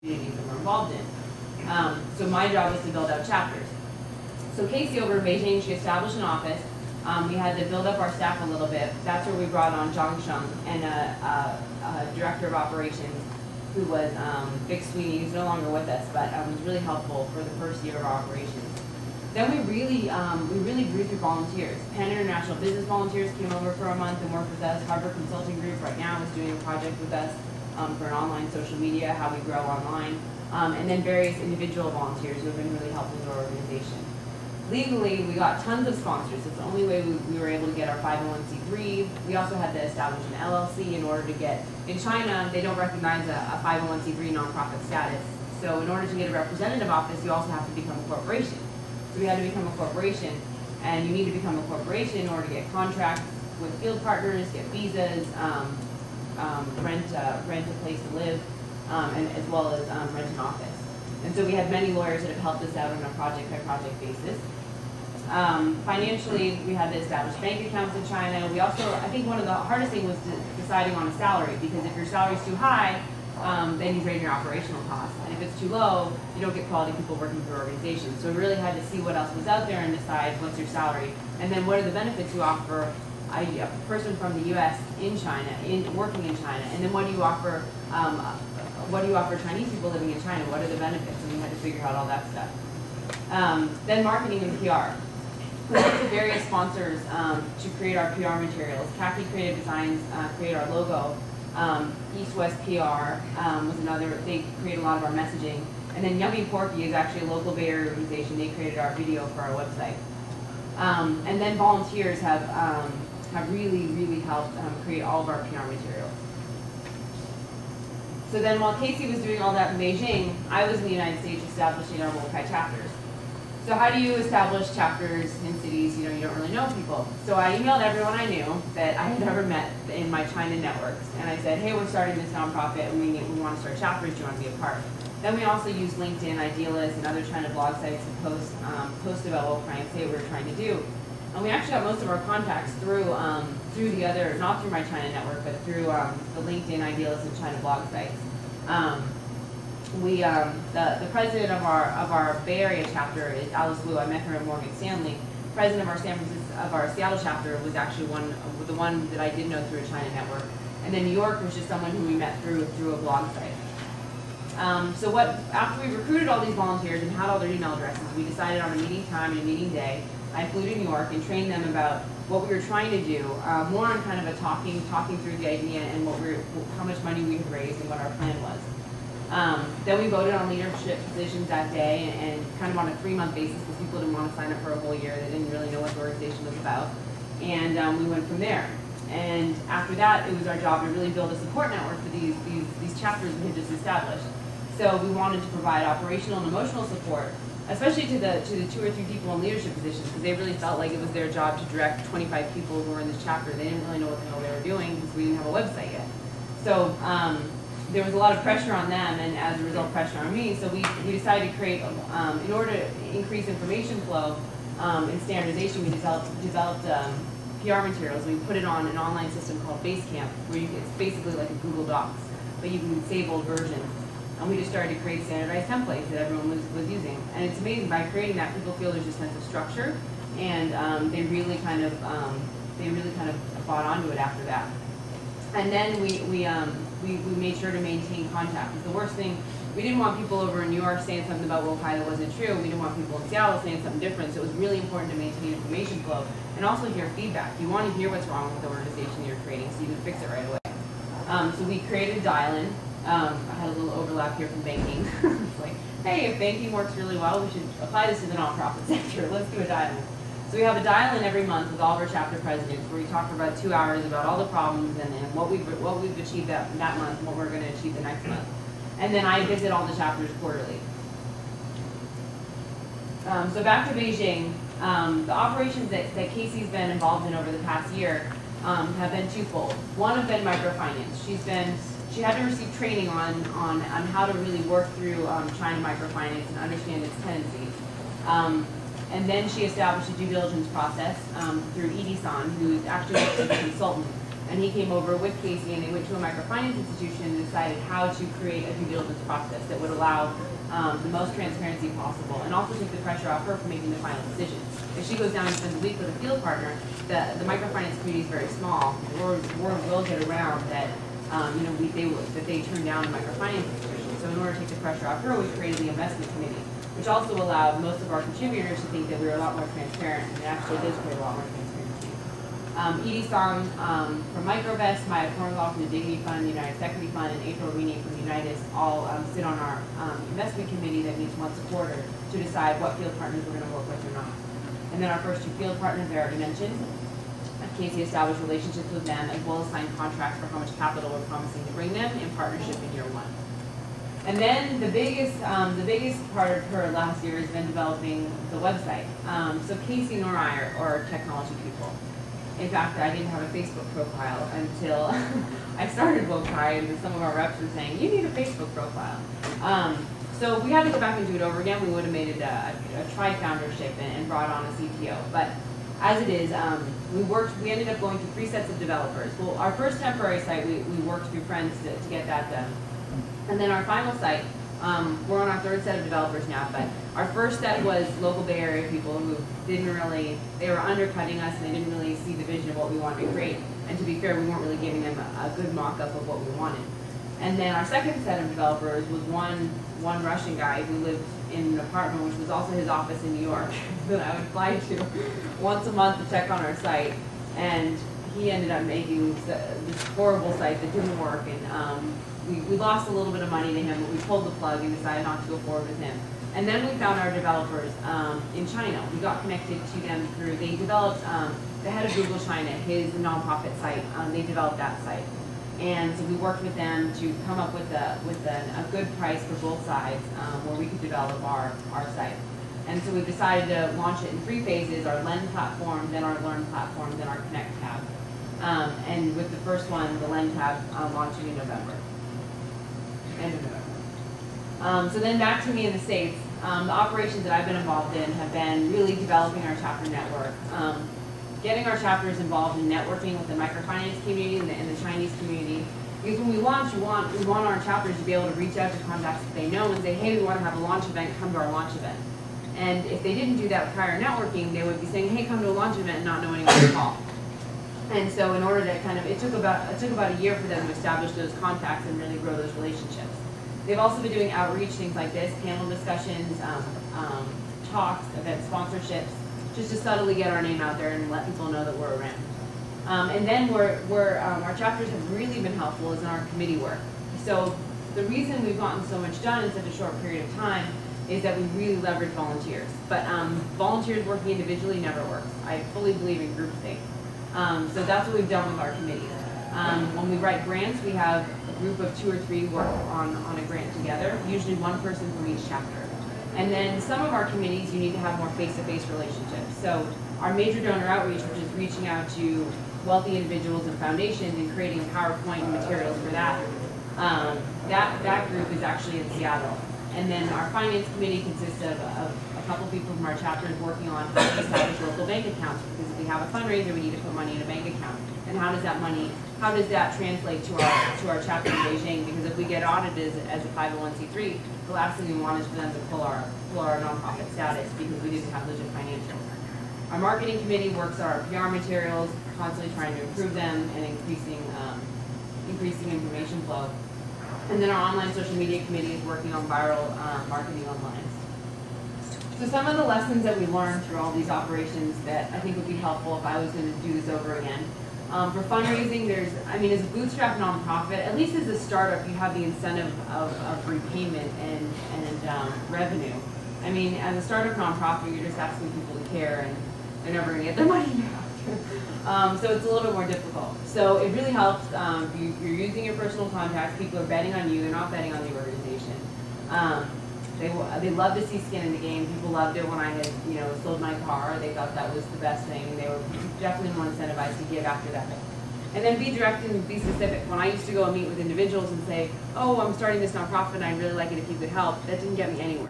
communities that we're involved in. So my job was to build out chapters. So Casey over in Beijing, she established an office. We had to build up our staff a little bit. That's where we brought on Zhang Sheng and a director of operations who was Vic Sweeney. He's no longer with us, but was really helpful for the first year of our operations. Then we really grew through volunteers. Penn International Business volunteers came over for a month and worked with us. Harvard Consulting Group right now is doing a project with us for an online social media, how we grow online. And then various individual volunteers who have been really helping our organization. Legally, we got tons of sponsors. It's the only way we were able to get our 501c3. We also had to establish an LLC in order to get, in China, they don't recognize a 501c3 nonprofit status. So in order to get a representative office, you also have to become a corporation. So we had to become a corporation, and you need to become a corporation in order to get contracts with field partners, get visas, rent a place to live, and as well as rent an office. And so we had many lawyers that have helped us out on a project-by-project basis. Financially, we had to establish bank accounts in China. We also, I think one of the hardest things was deciding on a salary, because if your salary is too high, then you drain your operational costs. And if it's too low, you don't get quality people working for organizations. So we really had to see what else was out there and decide what's your salary. And then what are the benefits you offer a person from the US in China, working in China. And then what do you offer Chinese people living in China? What are the benefits? And we had to figure out all that stuff. Then marketing and PR. We worked with various sponsors to create our PR materials. Khaki Creative Designs created our logo. East West PR was another, they create a lot of our messaging. And then Yummy Porky is actually a local Bay Area organization. They created our video for our website. And then volunteers have really helped create all of our PR materials. So then while Casey was doing all that in Beijing, I was in the United States establishing our Wokai chapters. So how do you establish chapters in cities you don't really know people? So I emailed everyone I knew that I had ever met in my China networks, and I said, hey, we're starting this nonprofit and we want to start chapters, do you want to be a part? Then we also used LinkedIn, Idealist, and other China blog sites to post about Wokai and say what we're trying to do. And we actually got most of our contacts through the other, not through my China network, but through the LinkedIn, Idealist, and China blog sites. The president of our Bay Area chapter is Alice Wu. I met her at Morgan Stanley. President of our Seattle chapter was actually the one that I did know through a China network. And then New York was just someone who we met through a blog site. So after we recruited all these volunteers and had all their email addresses, we decided on a meeting time and a meeting day. I flew to New York and trained them about what we were trying to do, more on kind of a talking through the idea and how much money we had raised and what our plan was. Then we voted on leadership positions that day, and kind of on a 3-month basis, because people didn't want to sign up for a whole year. They didn't really know what the organization was about. And we went from there. And after that, it was our job to really build a support network for these chapters we had just established. So we wanted to provide operational and emotional support, especially to the 2 or 3 people in leadership positions, because they really felt like it was their job to direct 25 people who were in this chapter. They didn't really know what the hell they were doing because we didn't have a website yet. So there was a lot of pressure on them, and as a result, pressure on me. So we decided to create, in order to increase information flow and standardization, we developed PR materials. We put it on an online system called Basecamp, where it's basically like a Google Docs, but you can save old versions. And we just started to create standardized templates that everyone was using. And it's amazing, by creating that, people feel there's a sense of structure, and they really kind of bought onto it after that. And then we made sure to maintain contact. Because the worst thing, we didn't want people over in New York saying something about Wokai that wasn't true. We didn't want people in Seattle saying something different. So it was really important to maintain information flow and also hear feedback. You want to hear what's wrong with the organization you're creating so you can fix it right away. So we created a dial-in. I had a little overlap here from banking. It's like, hey, if banking works really well, we should apply this to the nonprofit sector. Let's do a dial-in. So we have a dial-in every month with all of our chapter presidents, where we talk for about 2 hours about all the problems and what we've achieved that month and what we're going to achieve the next month. And then I visit all the chapters quarterly. So back to Beijing, the operations that Casey's been involved in over the past year have been twofold. One have been microfinance. She had to receive training on how to really work through China microfinance and understand its tendencies. And then she established a due diligence process through Edie-san, who's actually a consultant. And he came over with Casey, and they went to a microfinance institution and decided how to create a due diligence process that would allow the most transparency possible, and also take the pressure off her from making the final decision. If she goes down and spends a week with a field partner, the microfinance community is very small. Word will get around that that they turn down the microfinance institution. So in order to take the pressure off her, we created the investment committee, which also allowed most of our contributors to think that we were a lot more transparent, and it actually does create a lot more transparency. Edie Song from Microvest, Maya Korngoff from the Dignity Fund, the United Equity Fund, and April Rini from Unitas all sit on our investment committee that meets once a quarter to decide what field partners we're going to work with or not. And then our first two field partners I already mentioned. Casey established relationships with them as well as signed contracts for how much capital we're promising to bring them in partnership in year one. And then the biggest part of her last year has been developing the website. So Casey nor I are technology people. In fact, I didn't have a Facebook profile until I started Wokai, and some of our reps were saying, you need a Facebook profile. So we had to go back and do it over again. We would have made it a tri-foundership and brought on a CTO. But as it is, we ended up going through 3 sets of developers. Well, our first temporary site, we worked through friends to get that done. And then our final site, we're on our 3rd set of developers now, but our first set was local Bay Area people who they were undercutting us, and they didn't really see the vision of what we wanted to create. And to be fair, we weren't really giving them a good mock-up of what we wanted. And then our second set of developers was one Russian guy who lived in an apartment, which was also his office in New York, that I would fly to once a month to check on our site. And he ended up making this horrible site that didn't work, and we lost a little bit of money to him, but we pulled the plug and decided not to go forward with him. And then we found our developers in China. We got connected to them through, they developed, the head of Google China, his nonprofit site, they developed that site. And so we worked with them to come up with a good price for both sides where we could develop our site. And so we decided to launch it in 3 phases: our Lend platform, then our Learn platform, then our Connect tab. And with the first one, the Lend tab, launching in November. End of November. So then back to me in the States, the operations that I've been involved in have been really developing our chapter network, getting our chapters involved in networking with the microfinance community and the Chinese community. Because when we launch, we want our chapters to be able to reach out to contacts that they know and say, hey, we want to have a launch event, come to our launch event. And if they didn't do that prior networking, they would be saying, hey, come to a launch event and not knowing anyone to call. And so in order to it took about a year for them to establish those contacts and really grow those relationships. They've also been doing outreach, things like this, panel discussions, talks, event sponsorships, just to subtly get our name out there and let people know that we're around. And then our chapters have really been helpful is in our committee work. So the reason we've gotten so much done in such a short period of time is that we really leverage volunteers. But volunteers working individually never works. I fully believe in groupthink. So that's what we've done with our committees. When we write grants, we have a group of 2 or 3 work on a grant together, usually one person from each chapter. And then some of our committees, you need to have more face-to-face relationships. So our major donor outreach, which is reaching out to wealthy individuals and foundations and creating PowerPoint materials for that, that group is actually in Seattle. And then our finance committee consists of a couple people from our chapters working on how to establish local bank accounts, because if we have a fundraiser, we need to put money in a bank account. And how does that translate to our chapter in Beijing? Because if we get audited as a 501c3, the last thing we want is for them to pull our nonprofit status because we didn't have legit financials. Our marketing committee works on our PR materials, constantly trying to improve them and increasing information flow. And then our online social media committee is working on viral marketing online. So some of the lessons that we learned through all these operations that I think would be helpful if I was going to do this over again. For fundraising, as a bootstrap nonprofit, at least as a startup, you have the incentive of repayment and revenue. I mean, as a startup nonprofit, you're just asking people to care, and they're never going to get their money back. So it's a little bit more difficult. So it really helps. You're using your personal contacts. People are betting on you. They're not betting on the organization. They love to see skin in the game. People loved it when I had, sold my car. They thought that was the best thing, and they were definitely more incentivized to give after that. And then be direct and be specific. When I used to go and meet with individuals and say, oh, I'm starting this nonprofit and I'd really like it if you could help, that didn't get me anywhere.